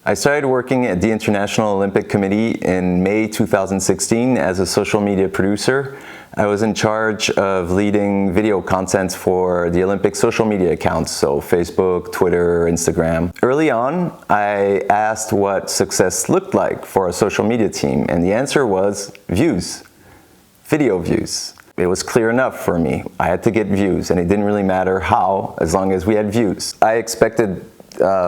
I started working at the International Olympic Committee in May 2016 as a social media producer. I was in charge of leading video content for the Olympic social media accounts, so Facebook, Twitter, Instagram. Early on, I asked what success looked like for a social media team, and the answer was views, video views. It was clear enough for me. I had to get views, and it didn't really matter how, as long as we had views. I expected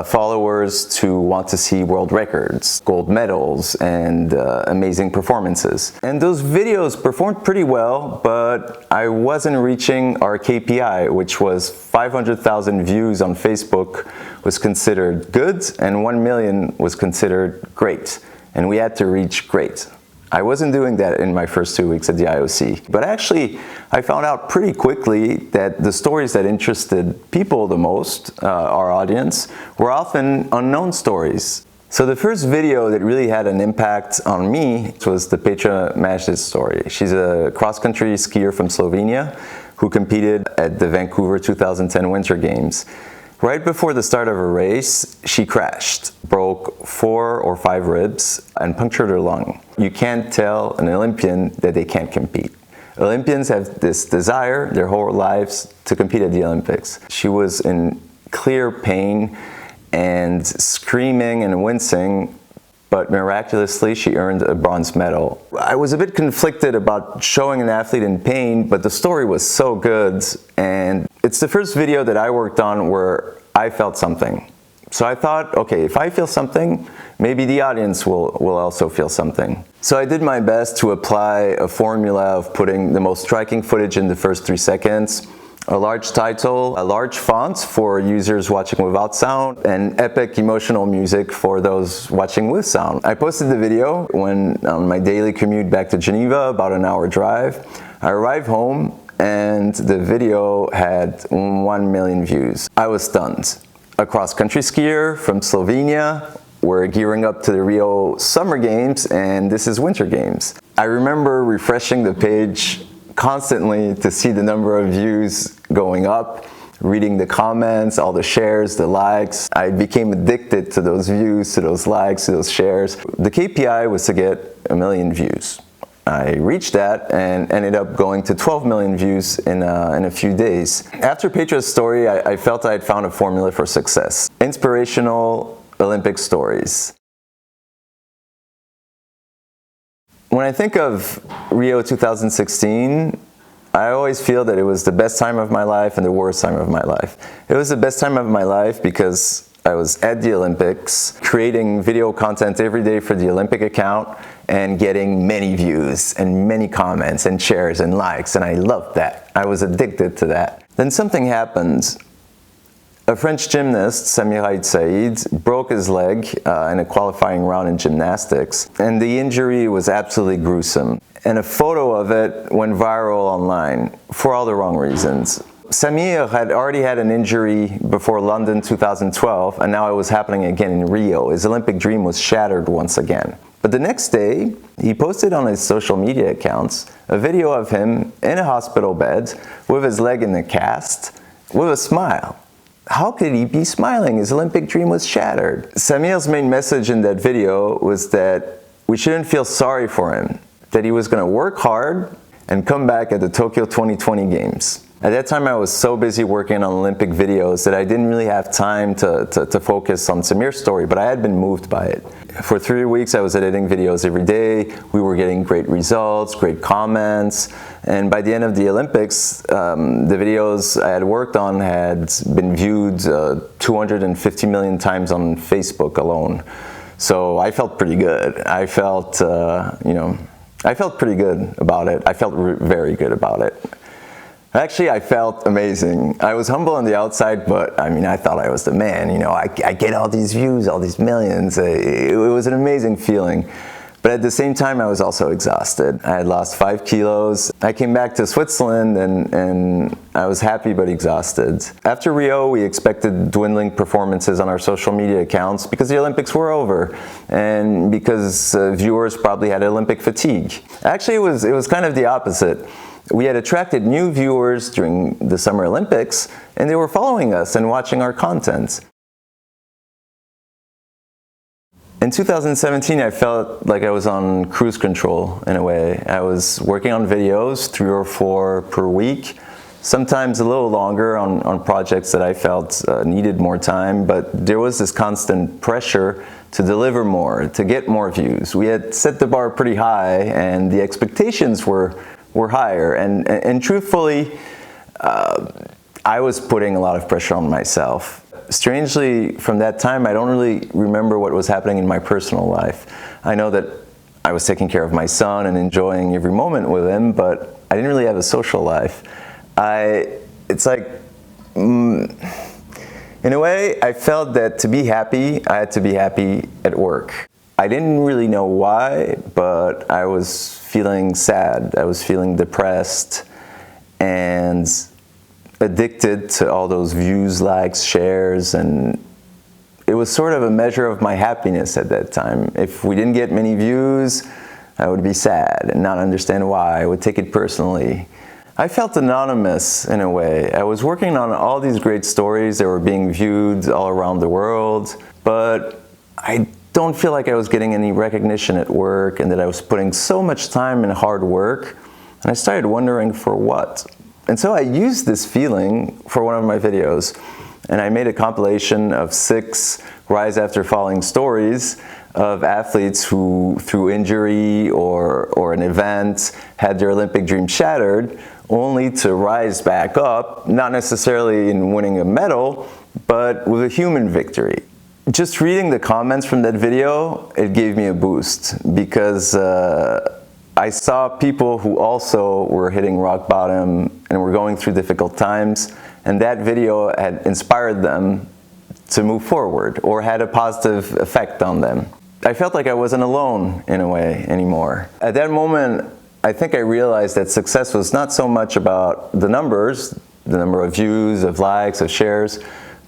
followers to want to see world records, gold medals, and amazing performances. And those videos performed pretty well, but I wasn't reaching our KPI, which was 500,000 views on Facebook was considered good, and 1 million was considered great. And we had to reach great. I wasn't doing that in my first 2 weeks at the IOC. But actually, I found out pretty quickly that the stories that interested people the most, our audience, were often unknown stories. So the first video that really had an impact on me was the Petra Majdic story. She's a cross-country skier from Slovenia who competed at the Vancouver 2010 Winter Games. Right before the start of a race, she crashed, broke 4 or 5 ribs, and punctured her lung. You can't tell an Olympian that they can't compete. Olympians have this desire their whole lives to compete at the Olympics. She was in clear pain and screaming and wincing, but miraculously she earned a bronze medal. I was a bit conflicted about showing an athlete in pain, but the story was so good, and it's the first video that I worked on where I felt something. So I thought, okay, if I feel something, maybe the audience will also feel something. So I did my best to apply a formula of putting the most striking footage in the first 3 seconds, a large title, a large font for users watching without sound, and epic emotional music for those watching with sound. I posted the video when on my daily commute back to Geneva, about an hour drive. I arrived home and the video had 1 million views. I was stunned. A cross-country skier from Slovenia. We're gearing up to the Rio Summer Games, and this is Winter Games. I remember refreshing the page constantly to see the number of views going up, reading the comments, all the shares, the likes. I became addicted to those views, to those likes, to those shares. The KPI was to get 1 million views. I reached that and ended up going to 12 million views in a few days. After Petra's story, I felt I had found a formula for success. Inspirational Olympic stories. When I think of Rio 2016, I always feel that it was the best time of my life and the worst time of my life. It was the best time of my life because I was at the Olympics, creating video content every day for the Olympic account and getting many views and many comments and shares and likes, and I loved that. I was addicted to that. Then something happened. A French gymnast, Samir broke his leg in a qualifying round in gymnastics, and the injury was absolutely gruesome. And a photo of it went viral online for all the wrong reasons. Samir had already had an injury before London 2012, and now it was happening again in Rio. His Olympic dream was shattered once again. But the next day, he posted on his social media accounts a video of him in a hospital bed with his leg in a cast, with a smile. How could he be smiling? His Olympic dream was shattered. Samir's main message in that video was that we shouldn't feel sorry for him, that he was going to work hard and come back at the Tokyo 2020 Games. At that time, I was so busy working on Olympic videos that I didn't really have time to focus on Samir's story, but I had been moved by it. For 3 weeks, I was editing videos every day. We were getting great results, great comments, and by the end of the Olympics, the videos I had worked on had been viewed 250 million times on Facebook alone. So I felt pretty good. I felt, I felt pretty good about it. I felt very good about it. Actually, I felt amazing. I was humble on the outside, but I thought I was the man. I get all these views, all these millions. It was an amazing feeling. But at the same time, I was also exhausted. I had lost 5 kilos. I came back to Switzerland and I was happy but exhausted. After Rio, we expected dwindling performances on our social media accounts because the Olympics were over and because viewers probably had Olympic fatigue. Actually, it was kind of the opposite. We had attracted new viewers during the Summer Olympics, and they were following us and watching our content. In 2017, I felt like I was on cruise control in a way. I was working on videos, 3 or 4 per week, sometimes a little longer on projects that I felt needed more time, but there was this constant pressure to deliver more, to get more views. We had set the bar pretty high and the expectations were higher, and truthfully, I was putting a lot of pressure on myself. Strangely, from that time, I don't really remember what was happening in my personal life. I know that I was taking care of my son and enjoying every moment with him, but I didn't really have a social life. It's like, in a way, I felt that to be happy, I had to be happy at work. I didn't really know why, but I was feeling sad, I was feeling depressed, and addicted to all those views, likes, shares, and it was sort of a measure of my happiness at that time. If we didn't get many views, I would be sad and not understand why. I would take it personally. I felt anonymous in a way. I was working on all these great stories that were being viewed all around the world, but I don't feel like I was getting any recognition at work and that I was putting so much time and hard work, and I started wondering for what. And so I used this feeling for one of my videos, and I made a compilation of 6 rise after falling stories of athletes who, through injury or an event, had their Olympic dream shattered, only to rise back up, not necessarily in winning a medal, but with a human victory. Just reading the comments from that video, it gave me a boost, because I saw people who also were hitting rock bottom and were going through difficult times, and that video had inspired them to move forward or had a positive effect on them. I felt like I wasn't alone in a way anymore. At that moment, I think I realized that success was not so much about the numbers, the number of views, of likes, of shares,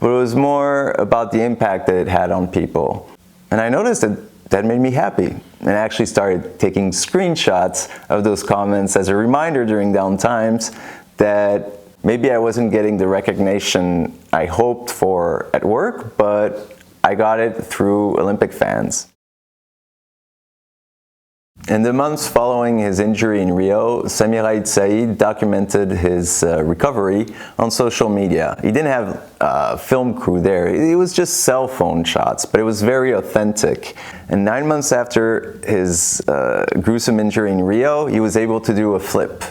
but it was more about the impact that it had on people. And I noticed that made me happy. And I actually started taking screenshots of those comments as a reminder during down times that maybe I wasn't getting the recognition I hoped for at work, but I got it through Olympic fans. In the months following his injury in Rio, Samir documented his recovery on social media. He didn't have a film crew there. It was just cell phone shots, but it was very authentic. And 9 months after his gruesome injury in Rio, he was able to do a flip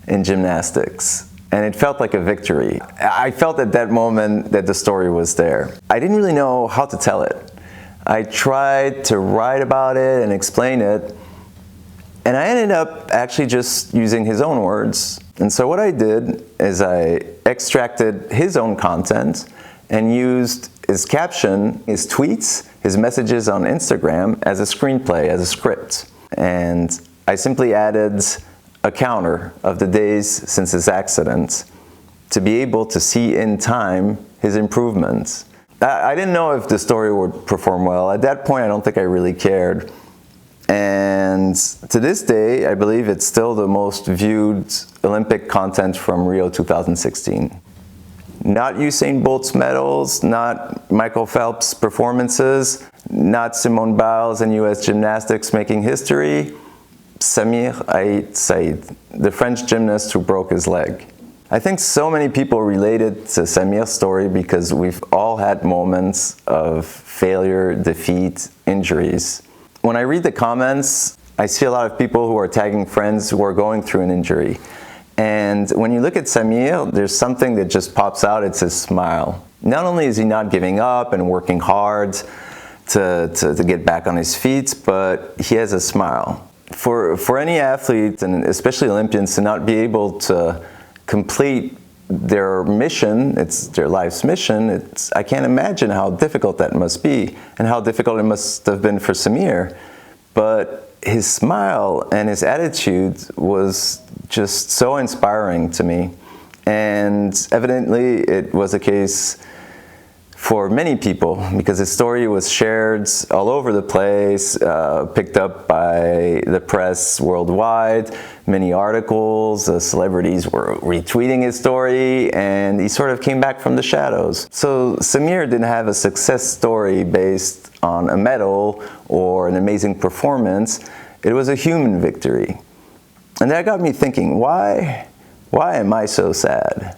in gymnastics. And it felt like a victory. I felt at that moment that the story was there. I didn't really know how to tell it. I tried to write about it and explain it, and I ended up actually just using his own words. And so what I did is I extracted his own content and used his caption, his tweets, his messages on Instagram as a screenplay, as a script. And I simply added a counter of the days since his accident to be able to see in time his improvements. I didn't know if the story would perform well. At that point, I don't think I really cared. And to this day, I believe it's still the most viewed Olympic content from Rio 2016. Not Usain Bolt's medals, not Michael Phelps' performances, not Simone Biles and US gymnastics making history, Samir Said, the French gymnast who broke his leg. I think so many people related to Samir's story because we've all had moments of failure, defeat, injuries. When I read the comments, I see a lot of people who are tagging friends who are going through an injury. And when you look at Samir, there's something that just pops out, it's his smile. Not only is he not giving up and working hard to get back on his feet, but he has a smile. For any athlete, and especially Olympians, to not be able to complete their mission, it's their life's mission, I can't imagine how difficult that must be and how difficult it must have been for Samir. But his smile and his attitude was just so inspiring to me. And evidently it was a case for many people because his story was shared all over the place, picked up by the press worldwide, many articles, celebrities were retweeting his story, and he sort of came back from the shadows. So Samir didn't have a success story based on a medal or an amazing performance. It was a human victory. And that got me thinking, why am I so sad?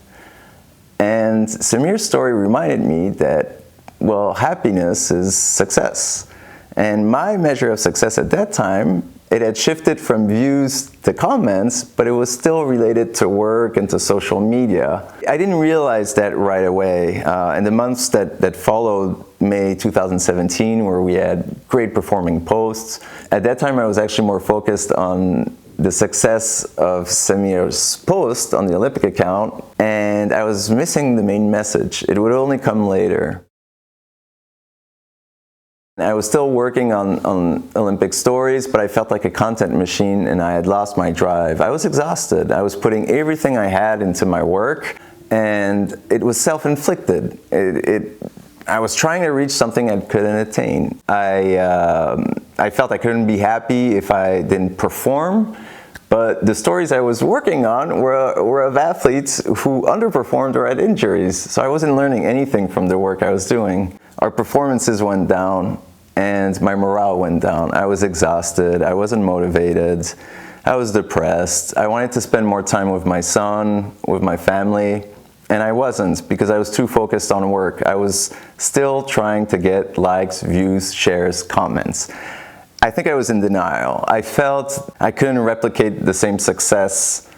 And Samir's story reminded me that, well, happiness is success. And my measure of success at that time, it had shifted from views to comments, but it was still related to work and to social media. I didn't realize that right away. In the months that followed May 2017, where we had great performing posts, at that time I was actually more focused on the success of Samir's post on the Olympic account, and I was missing the main message. It would only come later. I was still working on Olympic stories, but I felt like a content machine and I had lost my drive. I was exhausted. I was putting everything I had into my work, and it was self-inflicted. I was trying to reach something I couldn't attain. I felt I couldn't be happy if I didn't perform, but the stories I was working on were of athletes who underperformed or had injuries, so I wasn't learning anything from the work I was doing. Our performances went down and my morale went down. I was exhausted, I wasn't motivated, I was depressed. I wanted to spend more time with my son, with my family, and I wasn't because I was too focused on work. I was still trying to get likes, views, shares, comments. I think I was in denial. I felt I couldn't replicate the same success,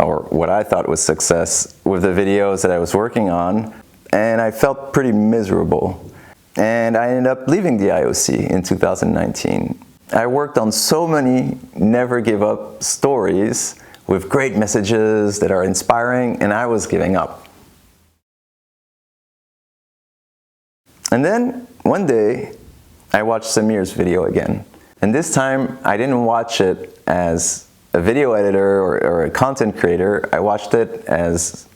or what I thought was success, with the videos that I was working on, and I felt pretty miserable. And I ended up leaving the IOC in 2019. I worked on so many never give up stories with great messages that are inspiring, and I was giving up. And then one day, I watched Samir's video again. And this time, I didn't watch it as a video editor or a content creator. I watched it as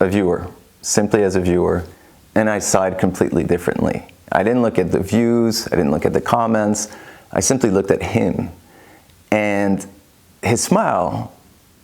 a viewer, simply as a viewer. And I saw it completely differently. I didn't look at the views, I didn't look at the comments, I simply looked at him and his smile.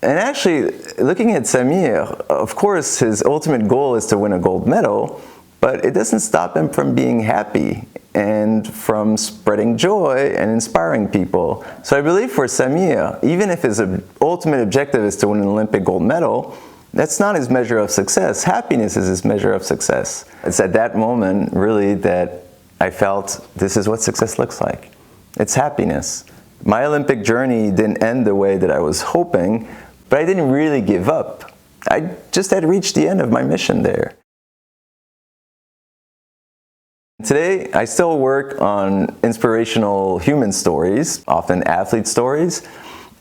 And actually, looking at Samir, of course, his ultimate goal is to win a gold medal, but it doesn't stop him from being happy and from spreading joy and inspiring people. So I believe for Samir, even if his ultimate objective is to win an Olympic gold medal, that's not his measure of success. Happiness is his measure of success. It's at that moment, really, that I felt this is what success looks like. It's happiness. My Olympic journey didn't end the way that I was hoping, but I didn't really give up. I just had reached the end of my mission there. Today, I still work on inspirational human stories, often athlete stories,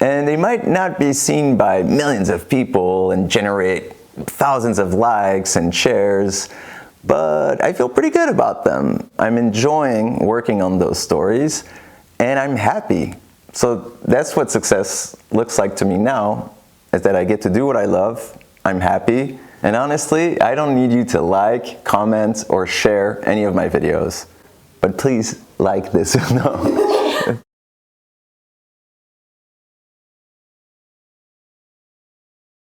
and they might not be seen by millions of people and generate thousands of likes and shares, but I feel pretty good about them. I'm enjoying working on those stories, and I'm happy. So that's what success looks like to me now, is that I get to do what I love, I'm happy, and honestly, I don't need you to like, comment, or share any of my videos. But please like this. No.